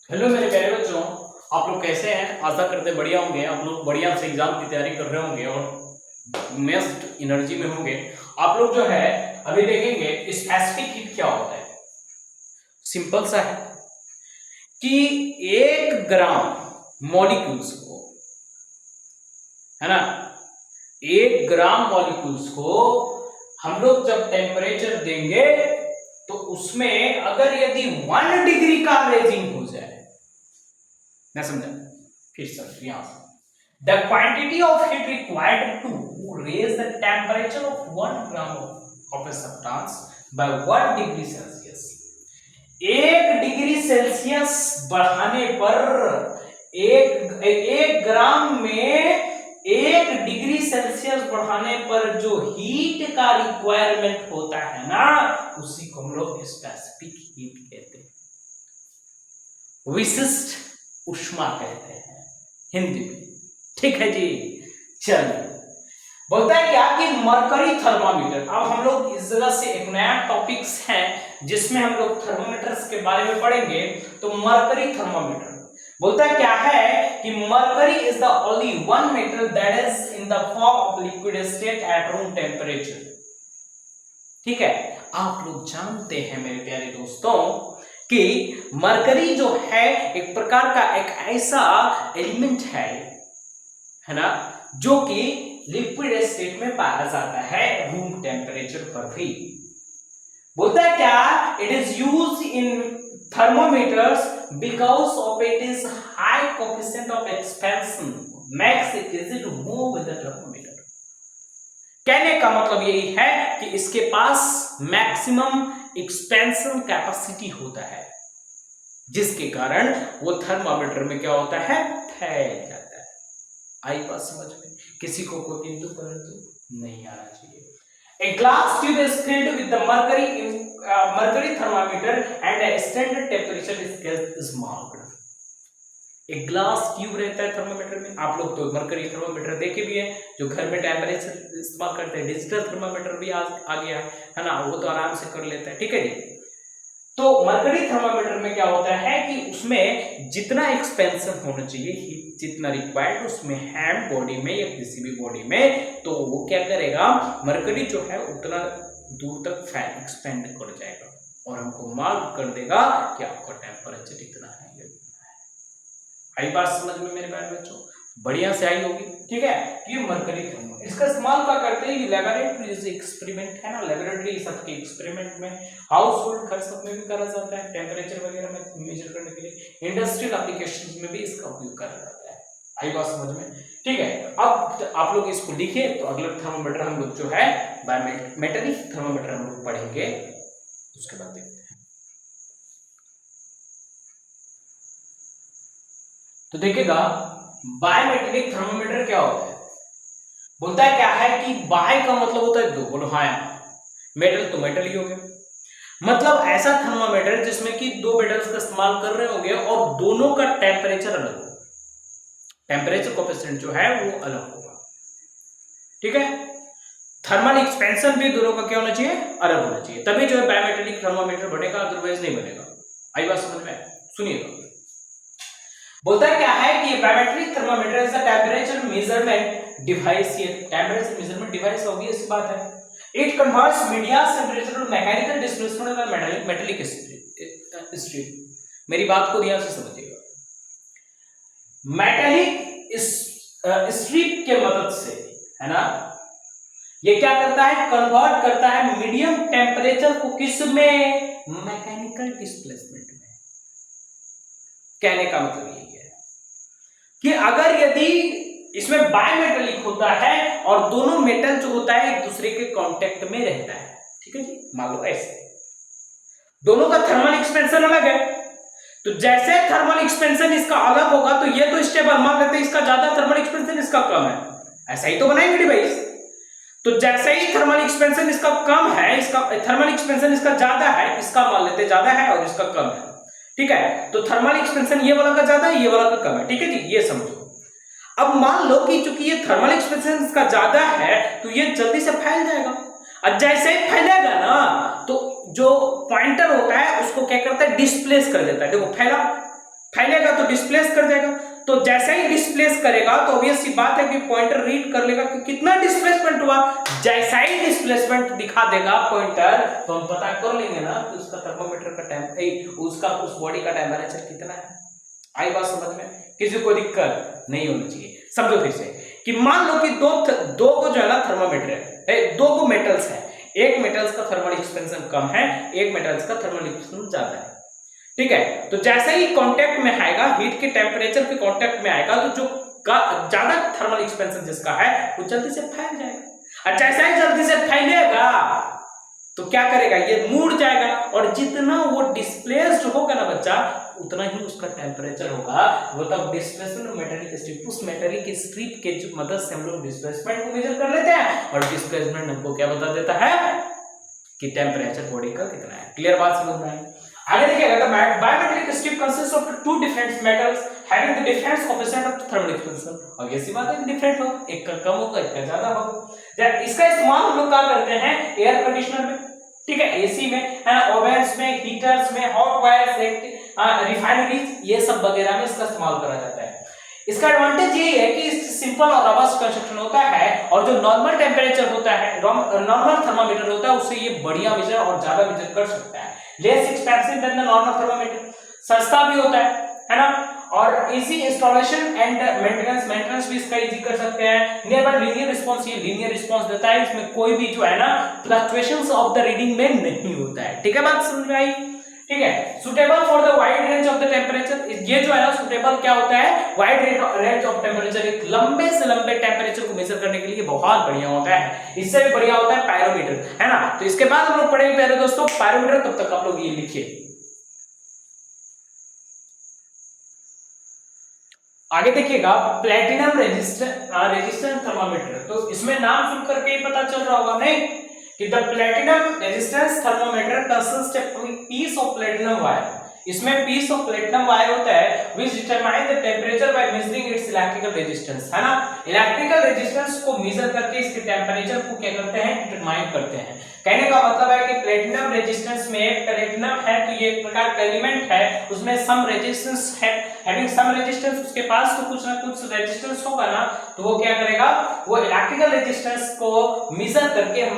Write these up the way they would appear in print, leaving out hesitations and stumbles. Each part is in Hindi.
हेलो मेरे प्यारे बच्चों, आप लोग कैसे हैं? आशा करते बढ़िया होंगे। आप लोग बढ़िया से एग्जाम की तैयारी कर रहे होंगे और मस्त एनर्जी में होंगे। आप लोग जो है अभी देखेंगे स्पेसिफिक हीट क्या होता है। सिंपल सा है कि 1 ग्राम मॉलिक्यूल्स को, है ना, 1 ग्राम मॉलिक्यूल्स को हम लोग जब टेम्परेचर देंगे तो उसमें अगर यदि 1 डिग्री का रेजिंग हो जाए, मैं समझा, फिर समझ यहां से the quantity of heat required to raise the temperature of 1 gram of a substance by 1 degree Celsius, 1 degree Celsius बढ़ाने पर एक ग्राम में 1 डिग्री सेल्सियस बढ़ाने पर जो हीट का रिक्वायरमेंट होता है ना, उसी को हम लोग स्पेसिफिक हीट कहते हैं, विशिष्ट उष्मा कहते हैं हिंदी में। ठीक है जी। चलिए, बोलता है क्या कि मरकरी थर्मामीटर। अब हम लोग इस जगह से एक नया टॉपिक्स है जिसमें हम लोग थर्मोमीटर्स के बारे में पढ़ेंगे। तो मरकरी थर्मामीटर बोलता है क्या है कि mercury is the only one metal that is in the form of liquid state at room temperature. ठीक है, आप लोग जानते हैं मेरे प्यारे दोस्तों कि मरकरी जो है एक प्रकार का एक ऐसा एलिमेंट है ना, जो कि लिक्विड स्टेट में पाया जाता है रूम टेम्परेचर पर भी। बोलता है क्या, it is use in thermometers because of it is high coefficient of expansion makes it easy to move with the thermometer. कहने का मतलब यही है कि इसके पास मैक्सिमम एक्सपेंशन कैपेसिटी होता है, जिसके कारण वो थर्मामीटर में क्या होता है, फैल जाता है। आई बात समझ में? किसी को कोई किंतु परंतु नहीं आना चाहिए। A glass tube is filled with the mercury thermometer and a standard temperature is marked. एक ग्लास ट्यूब रहता है थर्मामीटर में। आप लोग तो मरकरी थर्मामीटर देखे भी हैं, जो घर में टेम्परेचर इस्तेमाल करते हैं। डिजिटल थर्मामीटर भी आ गया है ना, वो तो आराम से कर लेता है। ठीक है जी। तो मरकरी थर्मामीटर में क्या होता है कि उसमें जितना एक्सपेंशन होना चाहिए, हीट जितना रिक्वायर्ड उसमें है बॉडी में या किसी भी बॉडी में, तो वो क्या करेगा, मरकरी जो है उतना दूर तक फैन एक्सपेंड कर जाएगा और हमको मार्क कर देगा कि आपका टेम्परेचर इतना है। आई बात समझ में मेरे प्यारे बच्चों? बढ़िया से आई होगी। ठीक है, ये मरकरी थर्मोमीटर, इसका इस्तेमाल क्या करते हैं, ये लेबोरेटरी एक्सपेरिमेंट है ना, लेबोरेटरी सबके एक्सपेरिमेंट में, हाउस होल्ड खर्च में भी करा जाता है, टेम्परेचर वगैरह में मेजर करने के लिए, इंडस्ट्रियल एप्लीकेशंस में भी इसका उपयोग करा जाता है। आई बात समझ में? ठीक है, अब आप लोग इसको लिखिए। तो अगला थर्मोमीटर हम लोग जो है बायोमेट्रिक थर्मोमीटर हम लोग पढ़ेंगे, उसके बाद देखते हैं। तो देखिएगा बायोमेट्रिक थर्मोमीटर क्या होता है। बोलता है क्या है कि बाय का मतलब होता है दो, बोलो हाँ, मेटल तो मेटल ही हो गया। मतलब ऐसा थर्मामीटर जिसमें कि दो मेटल्स का इस्तेमाल कर रहे होंगे और दोनों का टेम्परेचर अलग हो, टेम्परेचर कोएफिशिएंट जो है वो अलग होगा। ठीक है, थर्मल एक्सपेंशन भी दोनों का क्या होना चाहिए, अलग होना चाहिए, तभी जो है बायोमेट्रिक थर्मामीटर बनेगा, अदरवाइज नहीं बनेगा। आई बात समझ में? सुनिएगा, बोलता है क्या है कि biometric thermometer is a temperature measurement device. ये टेम्परेचर मेजरमेंट डिवाइस होगी, ऐसी बात है। It converts media's temperature to mechanical displacement of metallic stream. मेरी बात को ध्यान से समझिएगा। मेटालिक स्ट्रिप के मदद से, है ना, ये क्या करता है, कन्वर्ट करता है मीडियम टेम्परेचर को किस में, मैकेनिकल डिस्प्लेसमेंट में। कहने का मतलब ये है कि अगर यदि इसमें बायमेटेलिक होता है और दोनों मेटल जो होता है एक दूसरे के कांटेक्ट में रहता है, ठीक है जी, मान लो ऐसे दोनों का थर्मल एक्सपेंशन अलग है, तो जैसे थर्मल एक्सपेंशन इसका अलग होगा तो ये तो स्टेबल, मान लेते हैं इसका ज्यादा थर्मल एक्सपेंशन, इसका कम है, ऐसा ही तो बनाएंगे डिवाइस। तो जैसे ही थर्मल एक्सपेंशन इसका कम है, इसका थर्मल एक्सपेंशन इसका ज्यादा है, इसका मान लेते ज्यादा है और इसका कम है, ठीक है, तो थर्मल एक्सपेंशन ये वाला का ज्यादा है, ये वाला का कम है। ठीक है जी, ये समझो। अब मान लो कि चूंकि ये थर्मल एक्सपेंशन इसका ज्यादा है तो ये जल्दी से फैल जाएगा, और जैसे ही फैलेगा ना तो जो पॉइंटर होता है उसको क्या करता है, डिस्प्लेस कर देता है। देखो फैला, फैलेगा तो डिस्प्लेस कर देगा, तो जैसे ही डिस्प्लेस करेगा तो ऑब्वियस सी बात है कि पॉइंटर रीड कर लेगा कि कितना डिस्प्लेसमेंट हुआ। जैसा ही डिस्प्लेसमेंट दिखा देगा पॉइंटर तो हम पता कर लेंगे ना कि उसका थर्मोमीटर का उसका उस बॉडी का टेम्परेचर कितना है। आई बात समझ में? किसी को दिक्कत नहीं होनी चाहिए। समझो फिर से कि मान लो कि दो को जो है ना थर्मोमीटर है, दो को मेटल्स है, एक मेटल्स का थर्मल एक्सपेंशन कम है, एक मेटल्स का थर्मल एक्सपेंशन ज्यादा है, ठीक है। तो जैसे ही कांटेक्ट में आएगा, हीट के टेम्परेचर के कांटेक्ट में आएगा तो जो ज्यादा थर्मल एक्सपेंशन जिसका है वो जल्दी से फैल जाएगा। और जैसे ही जल्दी से फैलेगा तो क्या करेगा, ये मुड़ जाएगा, और जितना वो डिस्प्लेस्ड होगा ना बच्चा उतना ही उसका टेम्परेचर होगा। वो तब डिस्प्लेसमेंट मेटेलिक स्ट्रिप, उस मेटेलिक स्ट्रिप के मदद से हम लोग डिस्प्लेसमेंट को मेजर कर लेते हैं, और डिस्प्लेसमेंट हमको क्या बता देता है कि टेम्परेचर बॉडी का कितना है। क्लियर बात समझ में आई? आगे देखिएगा, the bimetallic strip consists of two different metals having the different coefficient of thermal expansion। और ये सी बात है, डिफरेंट होगा, एक का कम होगा, एक का ज्यादा होगा। इसका इस्तेमाल हम लोग क्या करते हैं एयर कंडीशनर में, ठीक है, एसी में, है ना, ओवन्स में, हीटर्स में, हॉट वायर्स, रिफाइनरीज, ये सब वगैरह में इसका इस्तेमाल करा जाता है। इसका एडवांटेज ये है कि इस सिंपल और रबस्ट कंस्ट्रक्शन होता है, और जो नॉर्मल टेम्परेचर होता है, नॉर्मल थर्मामीटर होता है, उससे ये बढ़िया मेजर और ज्यादा मेजर कर सकता है। Less expensive than the normal thermometer, सस्ता भी होता है ना, और इजी इंस्टॉलेशन एंड मेंटेनेंस भी इसका इजी कर सकते हैं। नियर बाय लीनियर रिस्पांस, ये लीनियर रिस्पांस देता है, इसमें कोई भी जो है ना फ्लक्चुएशंस ऑफ द रीडिंग में नहीं होता है। ठीक है, बात समझ में आई? ठीक है। Suitable for the wide range of the temperature, ये जो है ना सुटेबल क्या होता है, वाइड रेंज ऑफ टेम्परेचर, एक लंबे से लंबे टेम्परेचर को मेजर करने के लिए बहुत बढ़िया होता है। इससे भी बढ़िया होता है पायरोमीटर, है ना। तो इसके बाद हम लोग पढ़ेंगे प्यारे दोस्तों पायरोमीटर, तब तक आप लोग ये लिखिए। आगे देखिएगा प्लेटिनम रेजिस्टेंस थर्मामीटर, तो इसमें नाम सुन करके ही पता चल रहा होगा नहीं कि the platinum resistance thermometer consist of peace of platinum wire. इसमें पीस ऑफ प्लेटिनम वायर होता है which determine the temperature by measuring its electrical resistance, है ना। इलेक्ट्रिकल रेजिस्टेंस को मेजर करके इसके टेम्परेचर को क्या करते हैं, डिटरमाइन करते हैं। कहने का मतलब है कि प्लेटिनम रेजिस्टेंस में, प्लेटिनम है तो ये एक प्रकार का एलिमेंट है, उसमें सम रेजिस्टेंस है, हैविंग सम रेजिस्टेंस, उसके पास तो कुछ ना कुछ रेजिस्टेंस होगा ना, तो वो क्या करेगा, वो इलेक्ट्रिकल रेजिस्टेंस को मेजर करके हम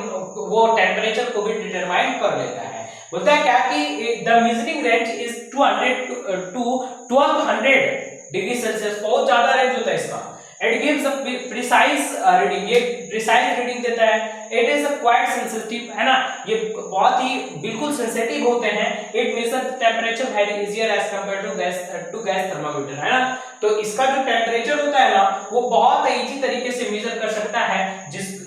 वो टेम्परेचर को भी डिटरमाइन कर लेता है। बोलता है क्या कि the measuring range is 200 to 1200 degree Celsius, बहुत ज्यादा रेंज होता है इसका। It gives a precise reading, ये प्रिसाइज रीडिंग देता है। इट इज क्वाइट सेंसिटिव, है ना, ये बहुत ही बिल्कुल सेंसिटिव होते हैं। It measure temperature very easier as compared to gas thermometer, है ना। तो इसका जो टेम्परेचर होता है ना वो बहुत इजी तरीके से मेजर कर सकता है,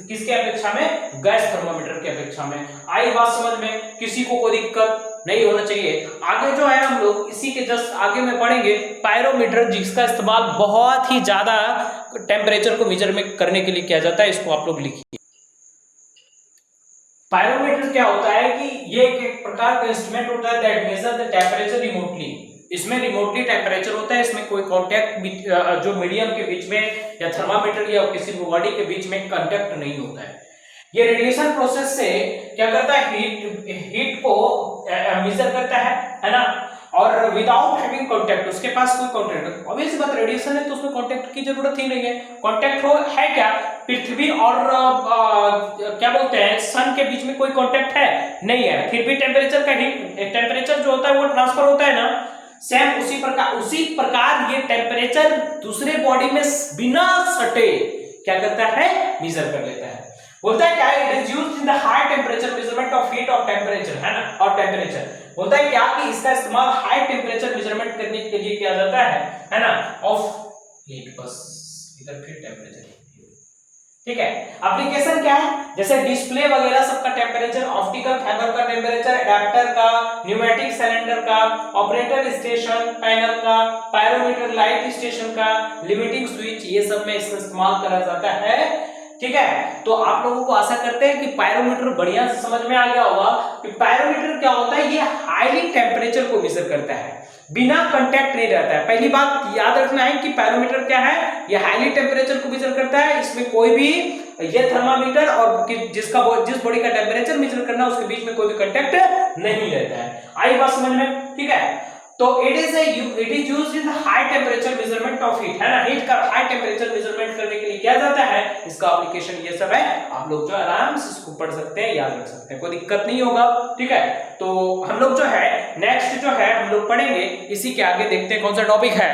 किसके अपेक्षा में, गैस थर्मामीटर के अपेक्षा में। आई बात समझ में? किसी को कोई दिक्कत नहीं होना चाहिए। आगे जो है हम लोग इसी के जस्ट आगे में पढ़ेंगे पायरोमीटर, जिसका इस्तेमाल बहुत ही ज्यादा टेम्परेचर को मेजर में करने के लिए किया जाता है। इसको आप लोग लिखिए। पायरोमीटर क्या होता है कि ये एक प्रकार का इंस्ट्रूमेंट होता है that measure the temperature remotely. इसमें रिमोटली टेम्परेचर होता है, इसमें कोई कांटेक्ट जो मीडियम के बीच में या थर्मामीटर या किसी बॉडी के बीच में कांटेक्ट नहीं होता है। ये रेडिएशन प्रोसेस से क्या करता है, हीट को मेजर करता है ना, और विदाउट हैविंग कांटेक्ट, उसके पास कोई कांटेक्ट, ऑब्वियस बात रेडिएशन है तो उसमें कांटेक्ट की जरूरत ही नहीं है। कांटेक्ट हो है क्या, पृथ्वी और क्या बोलते हैं सन के बीच में कोई कांटेक्ट है नहीं है, फिर भी टेम्परेचर का टेम्परेचर जो होता है वो ट्रांसफर होता है ना। सेम उसी प्रकार ये टेम्परेचर दूसरे बॉडी में बिना सटे क्या करता है, मेजर कर लेता है। बोलता है क्या, it is used in the high temperature measurement of heat of temperature, है ना, और टेम्परेचर। बोलता है क्या कि इसका इस्तेमाल हाई टेम्परेचर मेजरमेंट करने के लिए किया जाता है ना, ऑफ हीट, बस इधर फिर टेम्परेचर, ठीक है। एप्लीकेशन क्या है, जैसे डिस्प्ले वगैरह सबका टेम्परेचर, ऑप्टिकल फाइबर का टेम्परेचर, एडाप्टर का, न्यूमेटिक सिलेंडर का, ऑपरेटर स्टेशन पैनल का, पायरोमीटर लाइट स्टेशन का, लिमिटिंग स्विच, ये सब में इसका इस्तेमाल करा जाता है। ठीक है, तो आप लोगों को आशा करते हैं कि पायरोमीटर बढ़िया से समझ में आ गया होगा कि पायरोमीटर क्या होता है, ये हाईली टेम्परेचर को मेजर करता है, बिना कांटेक्ट नहीं रहता है। पहली बात याद रखना है कि पायरोमीटर क्या है, ये हाईली टेम्परेचर को मेजर करता है, इसमें कोई भी ये थर्मामीटर और जिस बॉडी का टेम्परेचर मेजर करना उसके बीच में कोई भी कांटेक्ट नहीं रहता है। आई बात समझ में? ठीक है। तो it is used in high temperature measurement of heat, है ना, हीट का हाई टेम्परेचर मेजरमेंट करने के लिए किया जाता है। इसका एप्लीकेशन ये सब है, आप लोग जो आराम से इसको पढ़ सकते हैं, याद रख सकते हैं, कोई दिक्कत नहीं होगा, ठीक है। तो हम लोग जो है नेक्स्ट जो है हम लोग पढ़ेंगे, इसी के आगे देखते हैं कौन सा टॉपिक है।